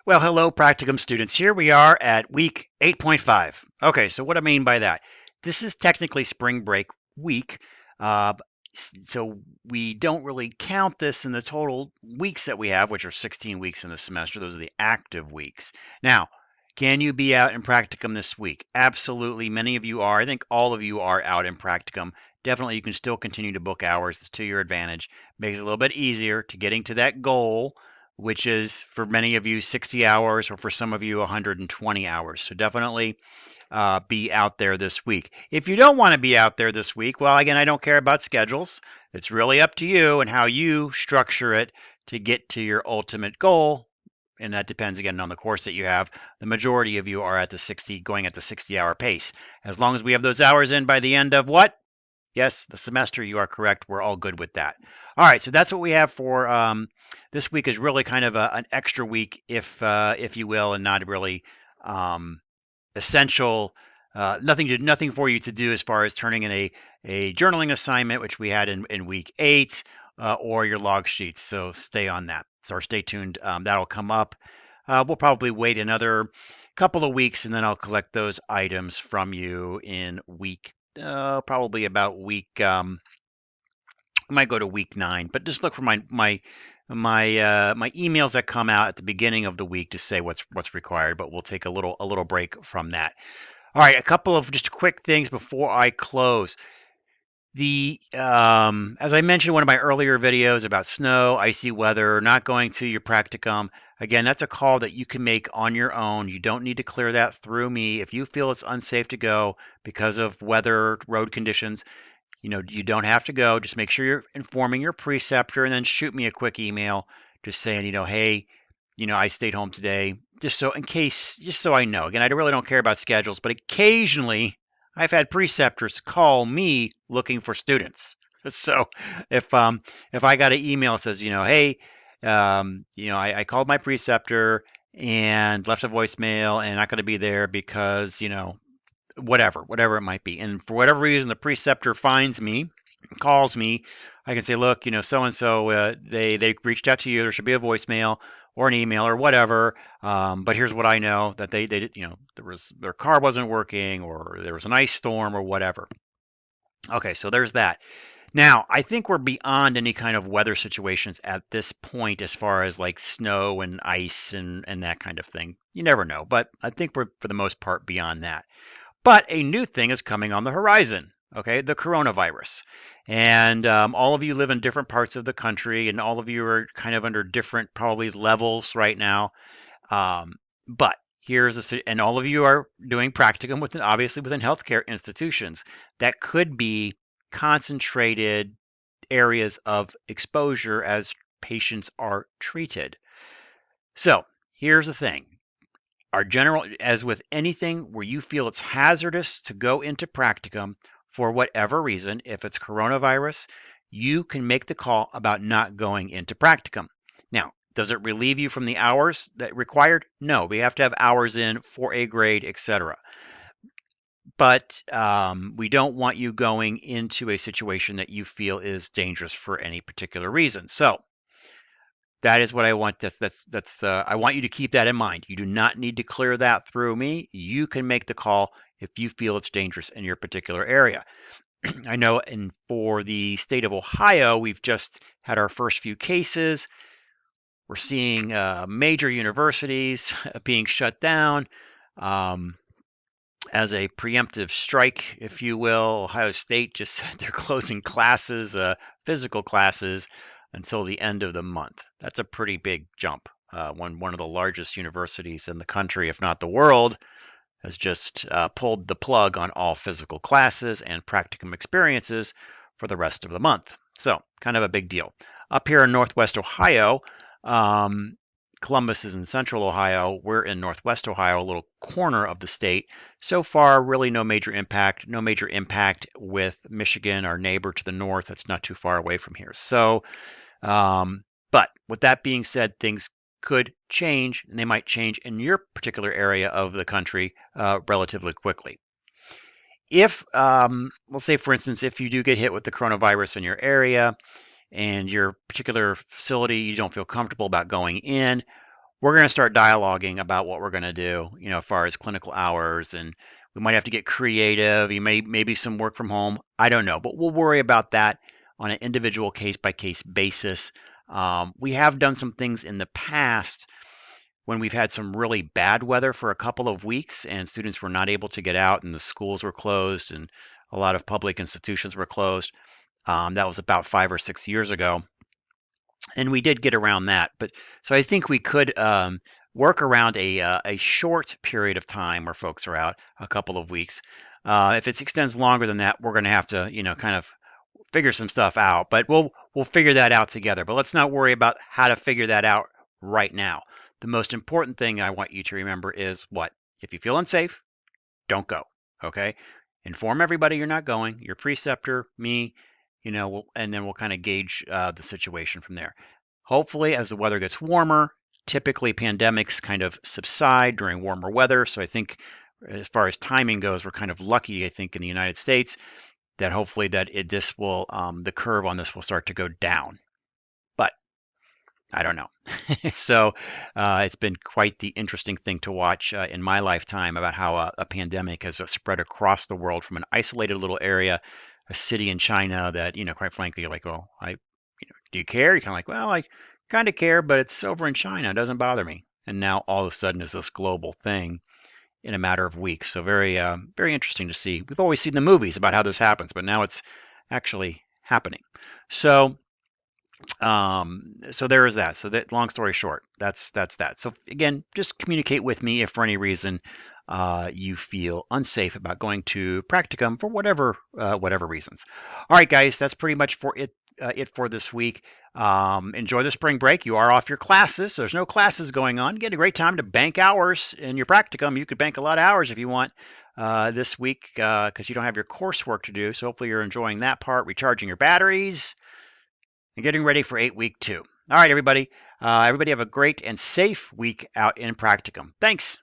Well, hello, Practicum students. Here we are at week 8.5. Okay, so what I mean by that, this is technically spring break week. Uh, so we don't really count this in the total weeks that we have, which are 16 weeks in the semester. Those are the active weeks. Now, can you be out in practicum this week? Absolutely. Many of you are. I think all of you are out in practicum. Definitely, you can still continue to book hours. It's to your advantage. Makes it a little bit easier to getting to that goal, which is for many of you 60 hours, or for some of you 120 hours. So definitely be out there this week. If you don't want to be out there this week, well, again, I don't care about schedules. It's really up to you and how you structure it to get to your ultimate goal. And that depends again on the course that you have. The majority of you are at the 60, going at the 60-hour pace. As long as we have those hours in by the end of what? Yes, the semester, you are correct. We're all good with that. All right, so that's what we have for this week. Is really kind of an extra week, if you will, and not really um, essential. Nothing for you to do as far as turning in a journaling assignment, which we had in week 8, or your log sheets. So stay on that. So or stay tuned. That'll come up. We'll probably wait another couple of weeks, and then I'll collect those items from you in week probably about week. I might go to week 9, but just look for my emails that come out at the beginning of the week to say what's required. But we'll take a little break from that. All right, a couple of just quick things before I close. As I mentioned in one of my earlier videos about snow, icy weather, not going to your practicum. Again, that's a call that you can make on your own. You don't need to clear that through me. If you feel it's unsafe to go because of weather, road conditions, you don't have to go. Just make sure you're informing your preceptor, and then shoot me a quick email just saying, hey, I stayed home today, just so I know. Again, I really don't care about schedules, but occasionally I've had preceptors call me looking for students. So if I got an email that says, hey, I called my preceptor and left a voicemail and not going to be there because, whatever it might be. And for whatever reason, the preceptor finds me, calls me. I can say, look, so and so, they reached out to you. There should be a voicemail or an email or whatever. But here's what I know, that they did, their car wasn't working, or there was an ice storm or whatever. Okay, so there's that. Now, I think we're beyond any kind of weather situations at this point, as far as like snow and ice and that kind of thing. You never know, but I think we're for the most part beyond that. But a new thing is coming on the horizon, okay? The coronavirus. And all of you live in different parts of the country, and all of you are kind of under different, probably, levels right now. But and all of you are doing practicum obviously within healthcare institutions. That could be concentrated areas of exposure as patients are treated. So here's the thing. As with anything where you feel it's hazardous to go into practicum for whatever reason, if it's coronavirus, you can make the call about not going into practicum. Now, does it relieve you from the hours that required? No, we have to have hours in for a grade, etc. But we don't want you going into a situation that you feel is dangerous for any particular reason. So that is what I want. I want you to keep that in mind. You do not need to clear that through me. You can make the call if you feel it's dangerous in your particular area. I know, for the state of Ohio, we've just had our first few cases. We're seeing major universities being shut down as a preemptive strike, if you will. Ohio State just said they're closing classes, physical classes, until the end of the month. That's a pretty big jump. One of the largest universities in the country, if not the world, has just pulled the plug on all physical classes and practicum experiences for the rest of the month. So, kind of a big deal. Up here in Northwest Ohio, Columbus is in Central Ohio. We're in Northwest Ohio, a little corner of the state. So far, really no major impact. No major impact with Michigan, our neighbor to the north. That's not too far away from here. So, but with that being said, things could change, and they might change in your particular area of the country relatively quickly. If, let's say, for instance, if you do get hit with the coronavirus in your area and your particular facility, you don't feel comfortable about going in, we're going to start dialoguing about what we're going to do, as far as clinical hours, and we might have to get creative. You maybe some work from home. I don't know, but we'll worry about that on an individual case by case basis. We have done some things in the past when we've had some really bad weather for a couple of weeks and students were not able to get out and the schools were closed and a lot of public institutions were closed. That was about 5 or 6 years ago, and we did get around that. But so I think we could work around a short period of time where folks are out a couple of weeks. If it extends longer than that, we're going to have to, kind of figure some stuff out. But we'll figure that out together. But let's not worry about how to figure that out right now. The most important thing I want you to remember is what? If you feel unsafe, don't go. Okay? Inform everybody you're not going, your preceptor, me, and then we'll kind of gauge the situation from there. Hopefully, as the weather gets warmer, typically pandemics kind of subside during warmer weather. So I think as far as timing goes, we're kind of lucky, I think, in the United States that hopefully this will the curve on this will start to go down. But I don't know. So it's been quite the interesting thing to watch in my lifetime about how a pandemic has spread across the world from an isolated little area, a city in China that, quite frankly, you're like, well, do you care? You're kind of like, well, I kind of care, but it's over in China. It doesn't bother me. And now all of a sudden is this global thing in a matter of weeks. So very interesting to see. We've always seen the movies about how this happens, but now it's actually happening. So so there is that. So that, long story short, that's that. So again, just communicate with me if for any reason you feel unsafe about going to practicum for whatever reasons. All right, guys, that's pretty much for it for this week. Enjoy the spring break. You are off your classes, so there's no classes going on. Get a great time to bank hours in your practicum. You could bank a lot of hours if you want this week because you don't have your coursework to do. So hopefully you're enjoying that part, recharging your batteries and getting ready for 8-week 2. All right, everybody. Everybody have a great and safe week out in practicum. Thanks.